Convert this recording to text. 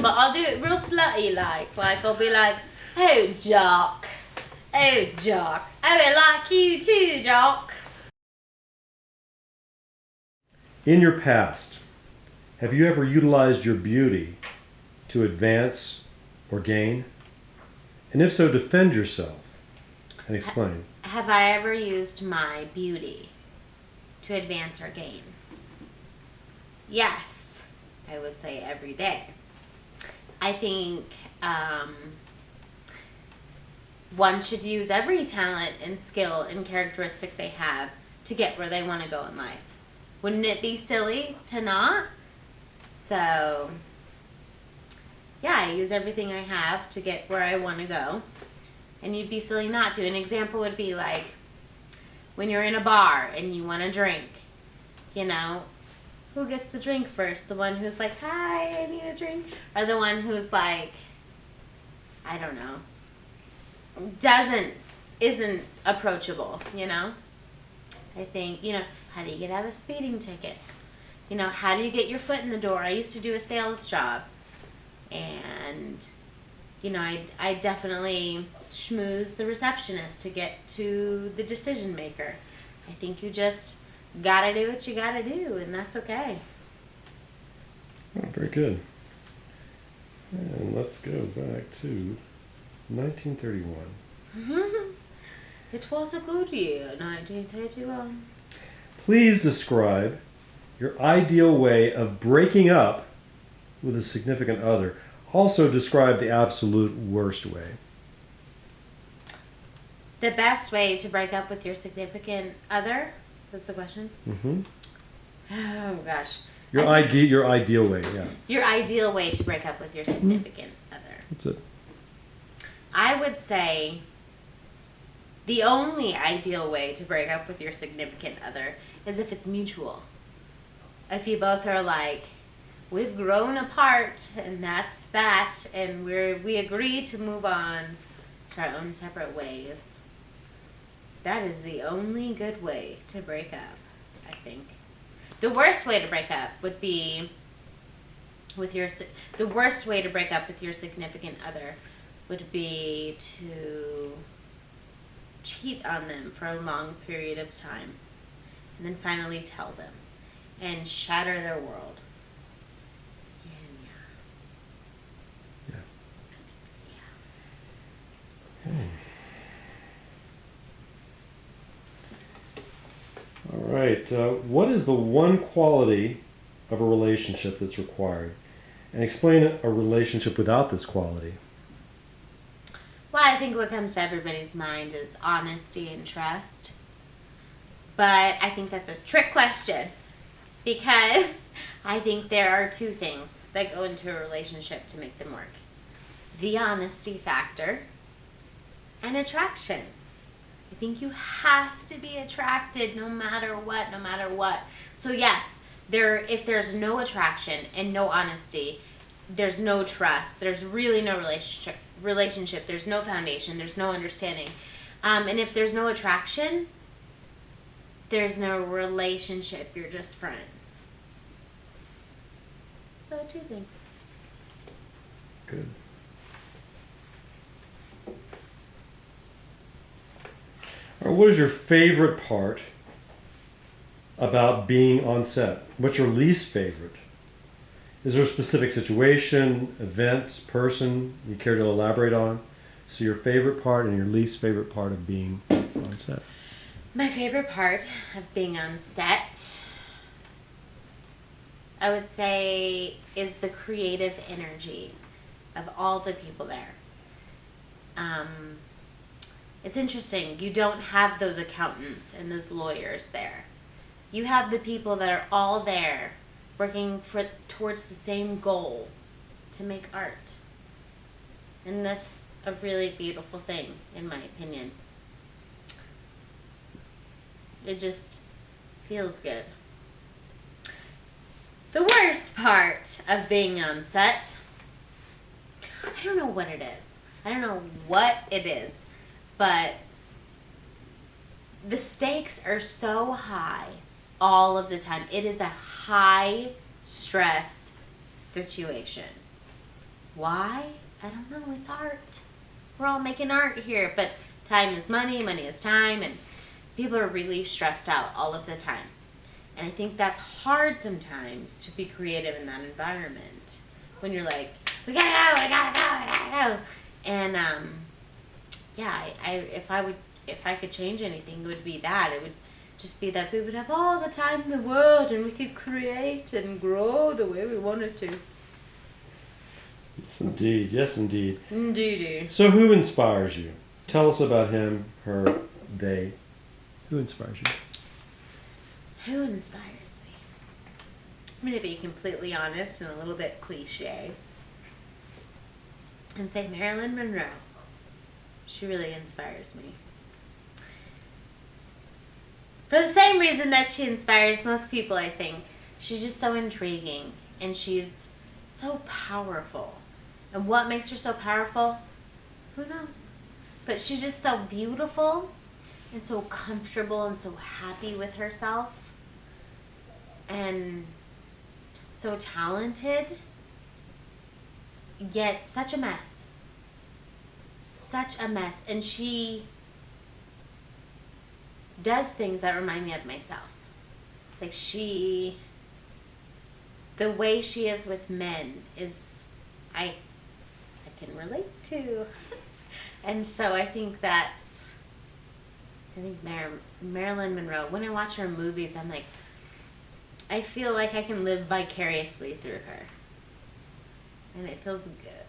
But I'll do it real slutty like I'll be like, oh Jock, I like you too, Jock. In your past, have you ever utilized your beauty to advance or gain? And if so, defend yourself and explain. Have I ever used my beauty to advance or gain? Yes, I would say every day. I think one should use every talent and skill and characteristic they have to get where they want to go in life. Wouldn't it be silly to not? So, yeah, I use everything I have to get where I want to go. And you'd be silly not to. An example would be like when you're in a bar and you want to drink, you know, who gets the drink first? The one who's like, hi, I need a drink? Or the one who's like, I don't know, isn't approachable, you know? I think, you know, how do you get out of speeding tickets? You know, how do you get your foot in the door? I used to do a sales job, and, you know, I definitely schmooze the receptionist to get to the decision maker. I think you just gotta do what you gotta do, and that's okay. Oh, very good. And let's go back to 1931. It was a good year, 1931. Please describe your ideal way of breaking up with a significant other. Also describe the absolute worst way. The best way to break up with your significant other? That's the question? Mm-hmm. Oh, gosh. Your ideal way, yeah. Your ideal way to break up with your significant other. That's it. I would say the only ideal way to break up with your significant other is if it's mutual. If you both are like, we've grown apart and that's that, and we agree to move on to our own separate ways. That is the only good way to break up, I think. The worst way to break up would be the worst way to break up with your significant other would be to cheat on them for a long period of time and then finally tell them and shatter their world. All right. What is the one quality of a relationship that's required? And explain a relationship without this quality. Well, I think what comes to everybody's mind is honesty and trust. But I think that's a trick question because I think there are two things that go into a relationship to make them work. The honesty factor and attraction. I think you have to be attracted no matter what. So yes, if there's no attraction and no honesty, there's no trust, there's really no relationship, there's no foundation, there's no understanding. And if there's no attraction, there's no relationship, you're just friends. So two things. Good. Or what is your favorite part about being on set? What's your least favorite? Is there a specific situation, event, person you care to elaborate on? So your favorite part and your least favorite part of being on set. My favorite part of being on set, I would say, is the creative energy of all the people there. It's interesting. You don't have those accountants and those lawyers there. You have the people that are all there working towards the same goal, to make art. And that's a really beautiful thing, in my opinion. It just feels good. The worst part of being on set, I don't know what it is. But the stakes are so high all of the time. It is a high stress situation. Why? I don't know. It's art. We're all making art here, but time is money, money is time, and people are really stressed out all of the time. And I think that's hard sometimes to be creative in that environment when you're like, we gotta go, we gotta go, we gotta go. And yeah, if I could change anything, it would be that. It would just be that we would have all the time in the world and we could create and grow the way we wanted to. Yes, indeed. Yes, indeed. Indeedy. So, who inspires you? Tell us about him, her, they. Who inspires you? Who inspires me? I'm going to be completely honest and a little bit cliche and say Marilyn Monroe. She really inspires me. For the same reason that she inspires most people, I think. She's just so intriguing and she's so powerful. And what makes her so powerful? Who knows? But she's just so beautiful and so comfortable and so happy with herself and so talented, yet such a mess. Such a mess. And she does things that remind me of myself. Like the way she is with men is, I can relate to. And so I think Marilyn Monroe, when I watch her movies, I'm like, I feel like I can live vicariously through her. And it feels good.